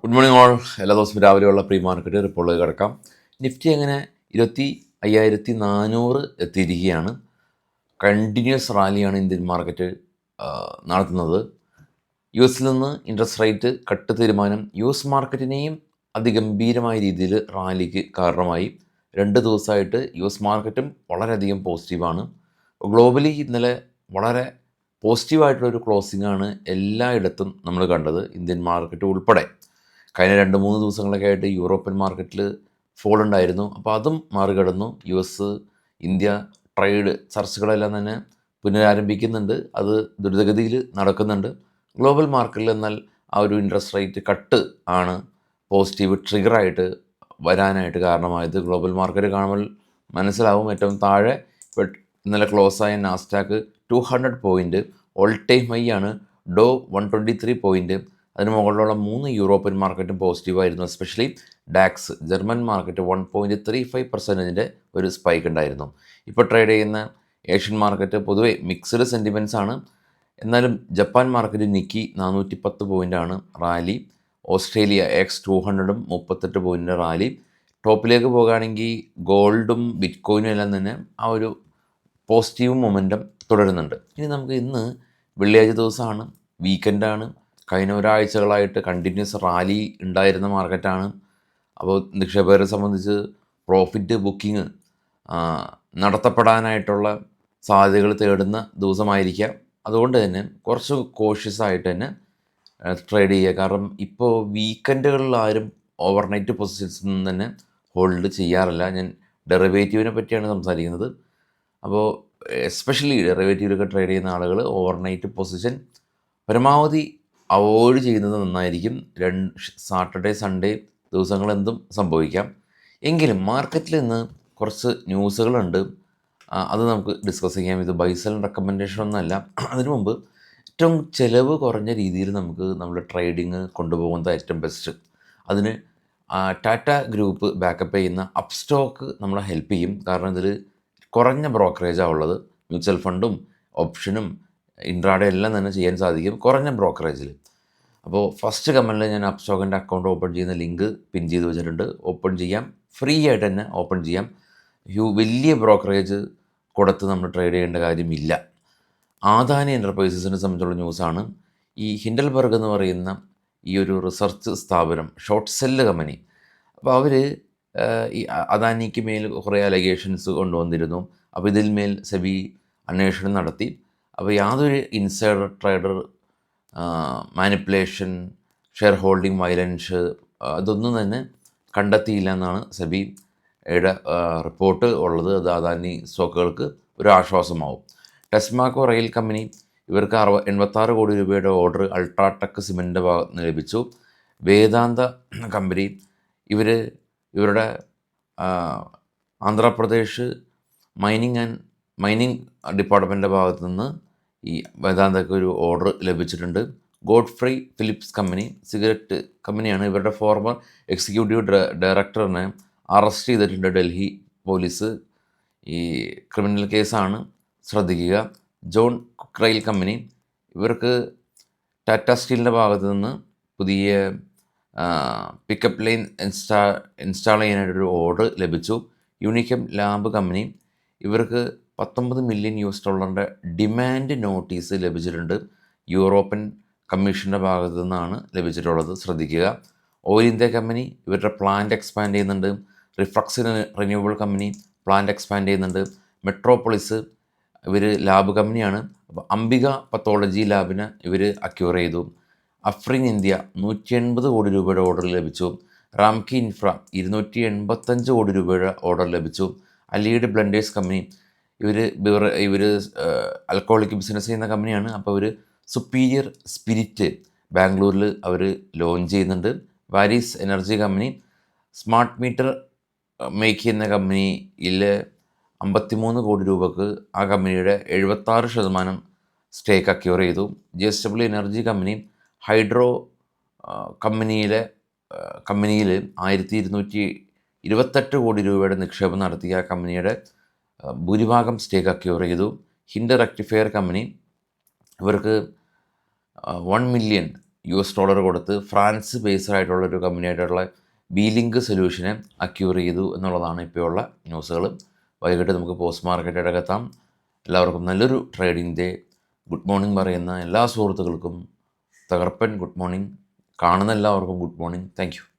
Good morning all. എല്ലാ ദിവസവും രാവിലെയുള്ള പ്രീ മാർക്കറ്റ് റിപ്പോർട്ടിലേക്ക് കിടക്കാം. നിഫ്റ്റി അങ്ങനെ 25,400 എത്തിയിരിക്കുകയാണ്. കണ്ടിന്യൂസ് റാലിയാണ് ഇന്ത്യൻ മാർക്കറ്റ് നടത്തുന്നത്. യു എസിൽ നിന്ന് ഇൻട്രസ്റ്റ് റേറ്റ് കട്ട് തീരുമാനം യു എസ് മാർക്കറ്റിനെയും അതിഗംഭീരമായ രീതിയിൽ റാലിക്ക് കാരണമായി. 2 ദിവസമായിട്ട് യു എസ് മാർക്കറ്റും വളരെയധികം പോസിറ്റീവാണ്. ഗ്ലോബലി ഇന്നലെ വളരെ പോസിറ്റീവായിട്ടുള്ളൊരു ക്ലോസിംഗാണ് എല്ലായിടത്തും നമ്മൾ കണ്ടത്, ഇന്ത്യൻ മാർക്കറ്റ് ഉൾപ്പെടെ. കഴിഞ്ഞ 2-3 ദിവസങ്ങളൊക്കെ ആയിട്ട് യൂറോപ്യൻ മാർക്കറ്റിൽ ഫോൾ ഉണ്ടായിരുന്നു. അപ്പോൾ അതും മറികടന്നു യു എസ് ഇന്ത്യ ട്രേഡ് ചർച്ചകളെല്ലാം തന്നെ പുനരാരംഭിക്കുന്നുണ്ട്. അത് ദ്രുതഗതിയിൽ നടക്കുന്നുണ്ട്. ഗ്ലോബൽ മാർക്കറ്റിൽ എന്നാൽ ആ ഒരു ഇൻട്രസ്റ്റ് റേറ്റ് കട്ട് ആണ് പോസിറ്റീവ് ട്രിഗറായിട്ട് വരാനായിട്ട് കാരണമായത്. ഗ്ലോബൽ മാർക്കറ്റ് കാണുമ്പോൾ മനസ്സിലാവും. ഏറ്റവും താഴെ ഇപ്പോൾ ഇന്നലെ ക്ലോസ് ആയ Nasdaq 200 point all time high ആണ്. Dow 123 point. അതിന് മുകളിലുള്ള 3 യൂറോപ്യൻ മാർക്കറ്റും പോസിറ്റീവായിരുന്നു. എസ്പെഷ്യലി ഡാക്സ് ജർമ്മൻ മാർക്കറ്റ് 1.35% ഒരു സ്പൈക്ക് ഉണ്ടായിരുന്നു. ഇപ്പോൾ ട്രേഡ് ചെയ്യുന്ന ഏഷ്യൻ മാർക്കറ്റ് പൊതുവെ മിക്സ്ഡ് സെൻറ്റിമെൻറ്റ്സ് ആണ്. എന്നാലും ജപ്പാൻ മാർക്കറ്റ് നിക്കി 410 പോയിൻ്റാണ് rally. Australia X200 38 point rally. ടോപ്പിലേക്ക് പോകുകയാണെങ്കിൽ ഗോൾഡും ബിറ്റ് കോയിനും എല്ലാം തന്നെ ആ ഒരു പോസിറ്റീവ് മൊമെൻറ്റം തുടരുന്നുണ്ട്. ഇനി നമുക്ക് ഇന്ന് വെള്ളിയാഴ്ച ദിവസമാണ്, വീക്കെൻഡാണ്. കഴിഞ്ഞ ഒരാഴ്ചകളായിട്ട് കണ്ടിന്യൂസ് റാലി ഉണ്ടായിരുന്ന മാർക്കറ്റാണ്. അപ്പോൾ നിക്ഷേപകരെ സംബന്ധിച്ച് പ്രോഫിറ്റ് ബുക്കിംഗ് നടത്തപ്പെടാനായിട്ടുള്ള സാധ്യതകൾ തേടുന്ന ദിവസമായിരിക്കാം. അതുകൊണ്ട് തന്നെ കുറച്ച് കോഷ്യസ് ആയിട്ട് തന്നെ ട്രേഡ് ചെയ്യുക. കാരണം ഇപ്പോൾ വീക്കെൻഡുകളിൽ ആരും ഓവർനൈറ്റ് പൊസിഷൻസ് ഒന്നും തന്നെ ഹോൾഡ് ചെയ്യാറില്ല. ഞാൻ ഡെറിവേറ്റീവിനെ പറ്റിയാണ് സംസാരിക്കുന്നത്. അപ്പോൾ എസ്പെഷ്യലി ഡെറിവേറ്റീവിലൊക്കെ ട്രേഡ് ചെയ്യുന്ന ആളുകൾ ഓവർനൈറ്റ് പൊസിഷൻ പരമാവധി അവോയ്ഡ് ചെയ്യുന്നത് നന്നായിരിക്കും. സാറ്റർഡേ സൺഡേ ദിവസങ്ങളെന്തും സംഭവിക്കാം. എങ്കിലും മാർക്കറ്റിൽ നിന്ന് കുറച്ച് ന്യൂസുകളുണ്ട്. അത് നമുക്ക് ഡിസ്കസ് ചെയ്യാം. ഇത് ബൈസൽ റെക്കമെൻഡേഷൻ ഒന്നുമല്ല. അതിനു മുമ്പ് ഏറ്റവും ചിലവ് കുറഞ്ഞ രീതിയിൽ നമുക്ക് നമ്മുടെ ട്രേഡിങ് കൊണ്ടുപോകുന്നത് ഏറ്റവും ബെസ്റ്റ്. അതിന് ടാറ്റ ഗ്രൂപ്പ് ബാക്കപ്പ് ചെയ്യുന്ന അപ്സ്റ്റോക്ക് നമ്മളെ ഹെൽപ്പ് ചെയ്യും. കാരണം ഇതിൽ കുറഞ്ഞ ബ്രോക്കറേജാണ് ഉള്ളത്. മ്യൂച്വൽ ഫണ്ടും ഓപ്ഷനും ഇൻട്രാഡേ എല്ലാം തന്നെ ചെയ്യാൻ സാധിക്കും കുറഞ്ഞ ബ്രോക്കറേജിൽ. അപ്പോൾ ഫസ്റ്റ് കമൻറ്റിൽ ഞാൻ അപ്സ്റ്റോക്കിൻ്റെ അക്കൗണ്ട് ഓപ്പൺ ചെയ്യുന്ന ലിങ്ക് പിൻ ചെയ്ത് വെച്ചിട്ടുണ്ട്. ഓപ്പൺ ചെയ്യാം, ഫ്രീ ആയിട്ട് തന്നെ ഓപ്പൺ ചെയ്യാം. വലിയ ബ്രോക്കറേജ് കൊടുത്ത് നമ്മൾ ട്രേഡ് ചെയ്യേണ്ട കാര്യമില്ല. ആദാനി എൻ്റർപ്രൈസസിനെ സംബന്ധിച്ചുള്ള ന്യൂസാണ്. ഈ ഹിൻഡൽബർഗ് എന്ന് പറയുന്ന ഈ ഒരു റിസർച്ച് സ്ഥാപനം, ഷോർട്ട് സെല്ല് കമ്പനി, അപ്പോൾ അവർ ഈ അദാനിക്ക് മേൽ കുറേ അലഗേഷൻസ് കൊണ്ടുവന്നിരുന്നു. അപ്പോൾ ഇതിൽ മേൽ സെബി അന്വേഷണം നടത്തി. അപ്പോൾ യാതൊരു insider trader manipulation, share holding violence അതൊന്നും തന്നെ കണ്ടെത്തിയില്ല എന്നാണ് സെബിയുടെ റിപ്പോർട്ട് ഉള്ളത്. അത് അദാനി സ്റ്റോക്കുകൾക്ക് ഒരു ആശ്വാസമാവും. ടെസ്മാക്കോ റെയിൽ കമ്പനി, ഇവർക്ക് 86 കോടി രൂപയുടെ ഓർഡർ അൾട്രാടെക് സിമെൻറ്റിൻ്റെ ഭാഗത്ത് നിന്ന് ലഭിച്ചു. വേദാന്ത കമ്പനി, ഇവരുടെ ആന്ധ്രാപ്രദേശ് മൈനിങ് ഡിപ്പാർട്ട്മെൻറ്റിൻ്റെ ഭാഗത്തു നിന്ന് ഈ വേദാന്തക്ക് ഒരു ഓർഡർ ലഭിച്ചിട്ടുണ്ട്. ഗോഡ്ഫ്രൈ ഫിലിപ്സ് കമ്പനി, സിഗരറ്റ് കമ്പനിയാണ്. ഇവരുടെ ഫോർമർ എക്സിക്യൂട്ടീവ് ഡയറക്ടറിനെ അറസ്റ്റ് ചെയ്തിട്ടുണ്ട് ഡൽഹി പോലീസ്. ഈ ക്രിമിനൽ കേസാണ്, ശ്രദ്ധിക്കുക. ജോൺ കുക്ക് റെയിൽ കമ്പനി, ഇവർക്ക് ടാറ്റ സ്റ്റീലിൻ്റെ ഭാഗത്തു നിന്ന് പുതിയ പിക്കപ്പ് ലൈൻ ഇൻസ്റ്റാൾ ചെയ്യാനായിട്ടൊരു ഓർഡർ ലഭിച്ചു. യൂണിക്കം ലാബ് കമ്പനി, ഇവർക്ക് $19 മില്യൺ ഡിമാൻഡ് നോട്ടീസ് ലഭിച്ചിട്ടുണ്ട്. യൂറോപ്യൻ കമ്മീഷൻ്റെ ഭാഗത്തു നിന്നാണ് ലഭിച്ചിട്ടുള്ളത്, ശ്രദ്ധിക്കുക. ഓയിൽ ഇന്ത്യ കമ്പനി, ഇവരുടെ പ്ലാന്റ് എക്സ്പാൻഡ് ചെയ്യുന്നുണ്ട്. Reflex renewable company plant expand ചെയ്യുന്നുണ്ട്. മെട്രോപോളിസ്, ഇവർ ലാബ് കമ്പനിയാണ്. അപ്പോൾ അംബിക പത്തോളജി ലാബിന് ഇവർ അക്യൂർ ചെയ്തു. അഫ്രിൻ ഇന്ത്യ 180 കോടി രൂപയുടെ ഓർഡർ ലഭിച്ചു. റാംകി ഇൻഫ്ര 285 കോടി രൂപയുടെ ഓർഡർ ലഭിച്ചു. അലീഡ് ബ്ലെൻഡേഴ്സ് കമ്പനി, ഇവർ ആൽക്കഹോളിക് ബിസിനസ് ചെയ്യുന്ന കമ്പനിയാണ്. അപ്പോൾ ഇവർ സുപ്പീരിയർ സ്പിരിറ്റ് ബാംഗ്ലൂരിൽ അവർ ലോഞ്ച് ചെയ്യുന്നുണ്ട്. Varies energy company, smart metre make ചെയ്യുന്ന കമ്പനിയിൽ 53 കോടി രൂപക്ക് ആ കമ്പനിയുടെ 76% സ്റ്റേക്ക് അക്യൂർ ചെയ്തു. JSW എനർജി കമ്പനി, ഹൈഡ്രോ കമ്പനിയിൽ 1228 കോടി രൂപയുടെ നിക്ഷേപം നടത്തിയ കമ്പനിയുടെ ഭൂരിഭാഗം സ്റ്റേക്ക് അക്യൂർ ചെയ്തു. ഹിൻഡ് റെക്ടിഫയർ കമ്പനി, ഇവർക്ക് $1 മില്യൺ $US കൊടുത്ത് ഫ്രാൻസ് ബേസ്ഡ് ആയിട്ടുള്ള ഒരു കമ്പനിയായിട്ടുള്ള ബി-ലിങ്ക് സൊല്യൂഷനെ അക്യൂർ ചെയ്തു എന്നുള്ളതാണ് ഇപ്പോഴുള്ള ന്യൂസുകൾ. വൈകിട്ട് നമുക്ക് പോസ്റ്റ് മാർക്കറ്റ് എത്താം. എല്ലാവർക്കും നല്ലൊരു ട്രേഡിംഗ് ഡേ. ഗുഡ് മോർണിംഗ് പറയുന്ന എല്ലാ സുഹൃത്തുക്കൾക്കും തകർപ്പൻ ഗുഡ് മോർണിംഗ്. കാണുന്ന എല്ലാവർക്കും ഗുഡ് മോർണിംഗ്. Thank you.